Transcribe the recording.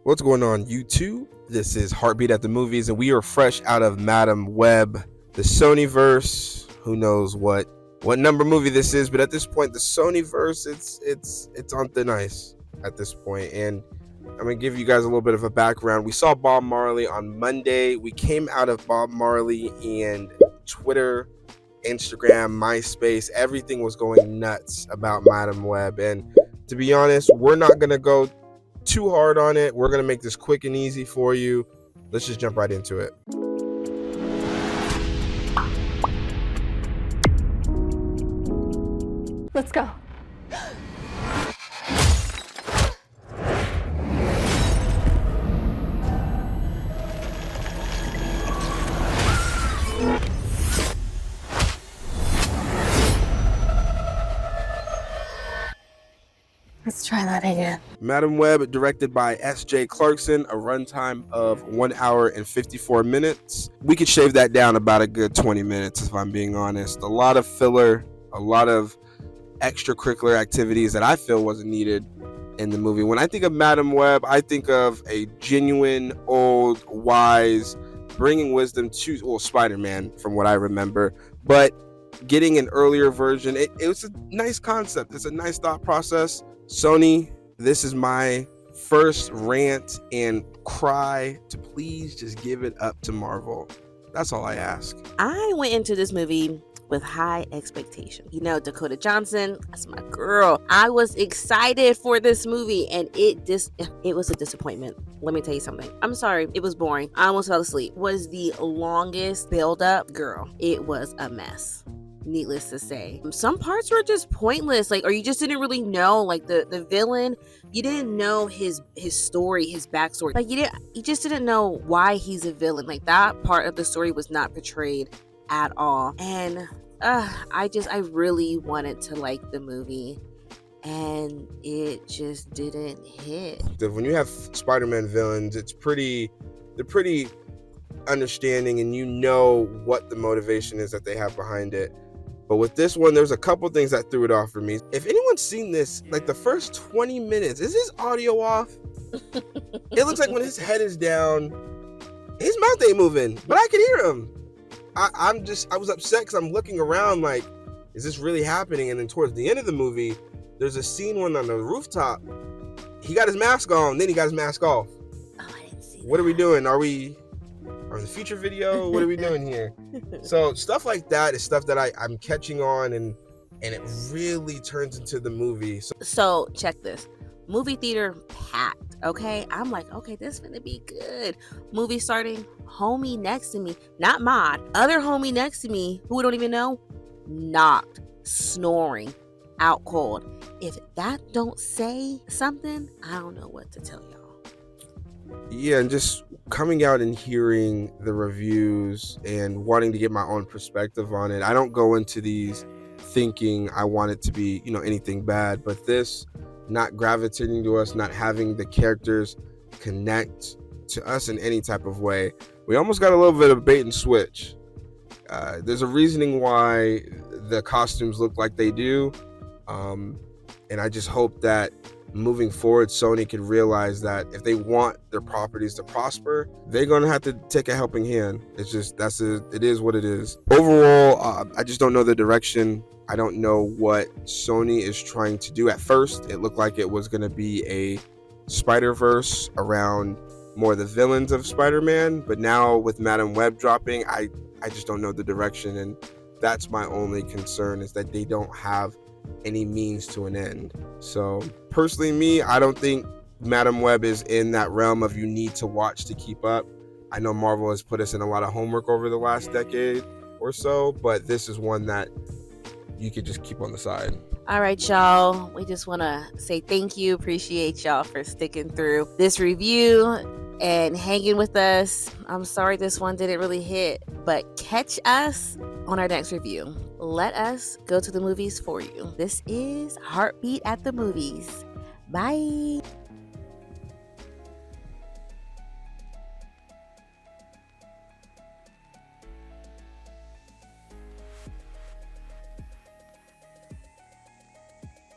What's going on, YouTube? This is Heartbeat at the Movies, and we are fresh out of Madam Web, the Sonyverse. Who knows what number movie this is, but at this point, the Sonyverse, it's on thin ice at this point. And I'm gonna give you guys a little bit of a background. We saw Bob Marley on Monday. We came out of Bob Marley, and Twitter, Instagram, MySpace, everything was going nuts about Madam Web. And to be honest, we're not gonna go too hard on it. We're gonna make this quick and easy for you. Let's just jump right into it. Let's go. Let's try that again. Madam Web, directed by S.J. Clarkson, a runtime of 1 hour and 54 minutes. We could shave that down about a good 20 minutes, if I'm being honest. A lot of filler, a lot of extracurricular activities that I feel wasn't needed in the movie. When I think of Madam Web, I think of a genuine, old, wise, bringing wisdom to, well, Spider-Man, from what I remember, but getting an earlier version. It was a nice concept. It's a nice thought process. Sony, this is my first rant and cry to please just give it up to Marvel. That's all I ask. I went into this movie with high expectations. You know, Dakota Johnson, that's my girl. I was excited for this movie, and it was a disappointment. Let me tell you something. I'm sorry, it was boring. I almost fell asleep. It was the longest build-up, girl. It was a mess. Needless to say, some parts were just pointless, or you just didn't really know, the villain. You didn't know his story, his backstory. You just didn't know why he's a villain. That part of the story was not portrayed at all. And I really wanted to like the movie, and it just didn't hit. When you have Spider-Man villains, they're pretty understanding, and you know what the motivation is that they have behind it. But with this one, there's a couple things that threw it off for me. If anyone's seen this, the first 20 minutes, is his audio off? It looks like when his head is down, his mouth ain't moving, but I can hear him. I was upset because I'm looking around is this really happening? And then towards the end of the movie, there's a scene when on the rooftop, he got his mask on, then he got his mask off. Oh, I didn't see What are we doing? Are we the future video? What are we doing here? So stuff like that is stuff that I'm catching on, and it really turns into the movie. So check this. Movie theater packed, okay? I'm like, okay, this finna be good. Movie starting, homie next to me, not Mod, other homie next to me, who we don't even know, knocked, snoring, out cold. If that don't say something, I don't know what to tell y'all. Yeah, and just coming out and hearing the reviews and wanting to get my own perspective on it. I don't go into these thinking I want it to be, anything bad, but this not gravitating to us, not having the characters connect to us in any type of way. We almost got a little bit of bait and switch. There's a reasoning why the costumes look like they do. And I just hope that moving forward, Sony can realize that if they want their properties to prosper, they're going to have to take a helping hand. It's just, it is what it is. Overall, I just don't know the direction. I don't know what Sony is trying to do. At first, it looked like it was going to be a Spider-Verse around more the villains of Spider-Man. But now with Madam Web dropping, I just don't know the direction. And that's my only concern, is that they don't have any means to an end. So personally, me, I don't think Madam Web is in that realm of you need to watch to keep up. I know Marvel has put us in a lot of homework over the last decade or so, but this is one that you could just keep on the side. All right, y'all. We just want to say thank you. Appreciate y'all for sticking through this review and hanging with us. I'm sorry this one didn't really hit, but catch us on our next review. Let us go to the movies for you. This is Heartbeat at the Movies. Bye.